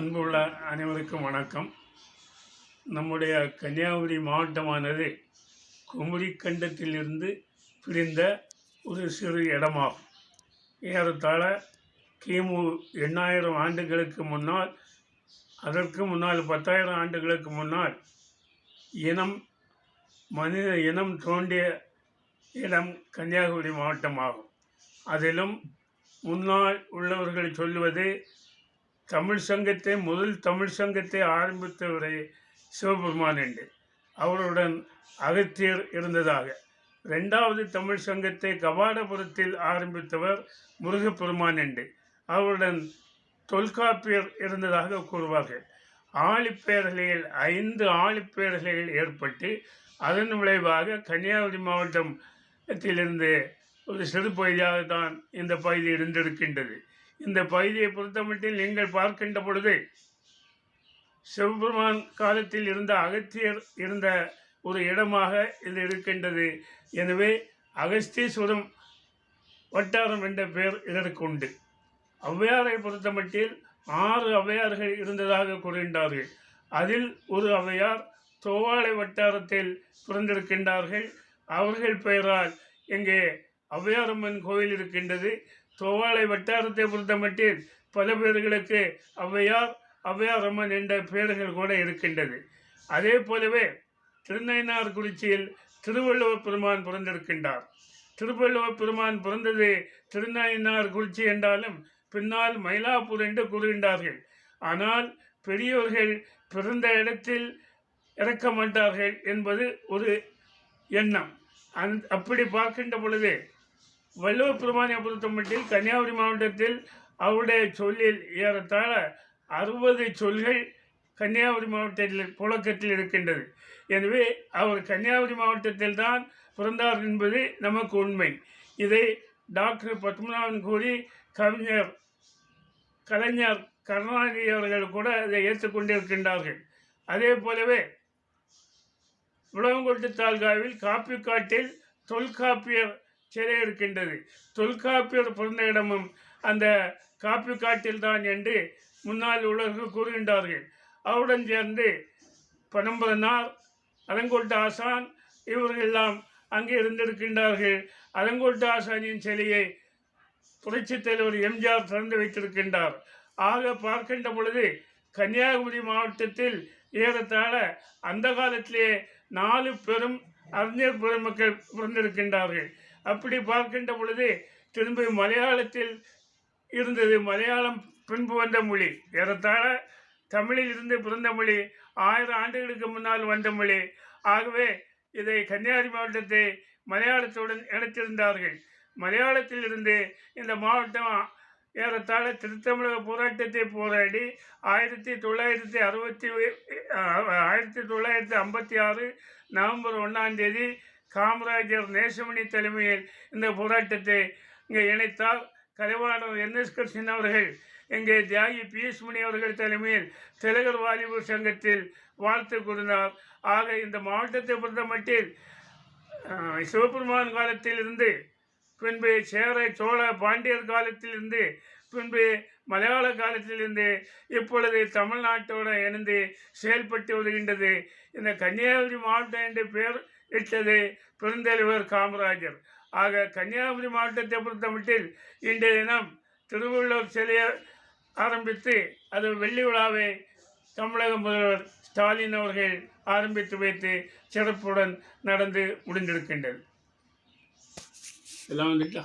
அன்புள்ள அனைவருக்கும் வணக்கம். நம்முடைய கன்னியாகுமரி மாவட்டமானது குமரி கண்டத்திலிருந்து பிரிந்த ஒரு சிறு இடமாகும். ஏறத்தாழ கிமு 8000 ஆண்டுகளுக்கு முன்னால், அதற்கு முன்னால் 10,000 ஆண்டுகளுக்கு முன்னால் மனித இனம் தோன்றிய இடம் கன்னியாகுமரி மாவட்டமாகும். அதிலும் முன்னால் உள்ளவர்கள் சொல்லுவது முதல் தமிழ் சங்கத்தை ஆரம்பித்தவரை சிவபெருமான் என்று, அவருடன் அகத்தியர் இருந்ததாக. 2வது தமிழ் சங்கத்தை கபாடபுரத்தில் ஆரம்பித்தவர் முருகப்பெருமான் என்று, அவருடன் தொல்காப்பியர் இருந்ததாக கூறுவார்கள். ஆழிப்பேரலைகள் 5 ஆழிப்பேரலைகள் ஏற்பட்டு அதன் விளைவாக கன்னியாகுமரி மாவட்டத்திலிருந்து ஒரு சிறு பகுதியாகத்தான் இந்த பகுதி இருந்திருக்கின்றது. இந்த பகுதியை பொறுத்தமட்டில் நீங்கள் பார்க்கின்ற பொழுது சிவபெருமான் காலத்தில் இருந்த அகத்தியர் இருந்த ஒரு இடமாக இது இருக்கின்றது. எனவே அகஸ்தீஸ்வரம் வட்டாரம் என்ற பெயர் இதற்கு உண்டு. ஔவையாரை பொறுத்தமட்டில் 6 ஔவையார்கள் இருந்ததாக கூறுகின்றார்கள். அதில் ஒரு ஔவையார் தோவாளை வட்டாரத்தில் பிறந்திருக்கின்றார்கள். அவர்கள் பெயரால் இங்கே ஔவையாரம்மன் கோயில் இருக்கின்றது. தோவாளை வட்டாரத்தை பொறுத்தமட்டில் பல பேர்களுக்கு ஔவையாரம்மன் என்ற பெயர்கள் கூட இருக்கின்றது. அதே போலவே திருநயினார்குறிச்சியில் திருவள்ளுவர் பெருமான் பிறந்திருக்கின்றார். திருவள்ளுவர் பெருமான் பிறந்தது திருநயினார்குறிச்சி என்றாலும் பின்னால் மயிலாப்பூர் என்று கூறுகின்றார்கள். ஆனால் பெரியவர்கள் பிறந்த இடத்தில் இறக்க மாட்டார்கள் என்பது ஒரு எண்ணம். அப்படி பார்க்கின்ற பொழுது வள்ளுவர் பெருமானை பொறுத்தமட்டில் கன்னியாகுமரி மாவட்டத்தில் அவருடைய சொல்லில் ஏறத்தாழ 60 சொல்கள் கன்னியாகுமரி மாவட்டத்தில் புழக்கத்தில் இருக்கின்றது. எனவே அவர் கன்னியாகுமரி மாவட்டத்தில் தான் பிறந்தார் என்பது நமக்கு உண்மை. இதை டாக்டர் பத்மநாபன் கூறி கலைஞர் கருணாநிதி அவர்கள் கூட இதை ஏற்றுக்கொண்டிருக்கின்றார்கள். அதே போலவே விளவங்கோட்டு தாலுகாவில் காப்பிக்காட்டில் தொல்காப்பியர் சிலை இருக்கின்றது. தொல்காப்பியர் பிறந்த இடமும் அந்த காப்பிக்காட்டில் தான் என்று முன்னாள் உள்ளவர்கள் கூறுகின்றார்கள். அவருடன் சேர்ந்து பனம்பரனார், அலங்கோட்டு ஆசான் இவர்களெல்லாம் அங்கே இருந்திருக்கின்றார்கள். அலங்கோட்டு ஆசானின் சிலையை புரட்சித் தலைவர் எம்ஜிஆர் திறந்து வைத்திருக்கின்றார். ஆக பார்க்கின்ற பொழுது கன்னியாகுமரி மாவட்டத்தில் ஏறத்தாழ அந்த காலத்திலே 4 பெரும் அறிஞர் பெருமக்கள் பிறந்திருக்கின்றார்கள். அப்படி பார்க்கின்ற பொழுது திரும்பி மலையாளத்தில் இருந்தது. மலையாளம் பின்பு வந்த மொழி. ஏறத்தாழ தமிழில் இருந்து பிறந்த மொழி 1000 ஆண்டுகளுக்கு முன்னால் வந்த மொழி. ஆகவே இதை கன்னியாகுமரி மாவட்டத்தை மலையாளத்துடன் இணைத்திருந்தார்கள். மலையாளத்தில் இருந்து இந்த மாவட்டம் ஏறத்தாழ திருத்தமிழக போராட்டத்தை போராடி 1956 நவம்பர் 1ஆம் தேதி காமராஜர் நேசமணி தலைமையில் இந்த போராட்டத்தை இங்கே இணைத்தார். கலைவாணர் NS கிருஷ்ணன் அவர்கள் இங்கே தியாகி PS மணி அவர்கள் தலைமையில் திலகர் வாலிபர் சங்கத்தில் வாழ்த்து கூறினார். ஆக இந்த மாவட்டத்தை பொறுத்த மட்டில் சிவபெருமான் காலத்தில் இருந்து, பின்பு சேர சோழ பாண்டியர் காலத்திலிருந்து, பின்பு மலையாள காலத்திலிருந்து இப்பொழுது தமிழ்நாட்டோடு இணைந்து செயல்பட்டு வருகின்றது. இந்த கன்னியாகுமரி மாவட்டம் என்று பெயர் இட்டது பெருந்தலைவர் காமராஜர். ஆக கன்னியாகுமரி மாவட்டத்தை பொறுத்தமட்டில் இன்றைய தினம் திருவள்ளுவர் சிலையை ஆரம்பித்து அது வெள்ளி விழாவை தமிழக முதல்வர் ஸ்டாலின் அவர்கள் ஆரம்பித்து வைத்து சிறப்புடன் நடந்து முடிந்திருக்கின்றது. எல்லாம் வந்துட்டா.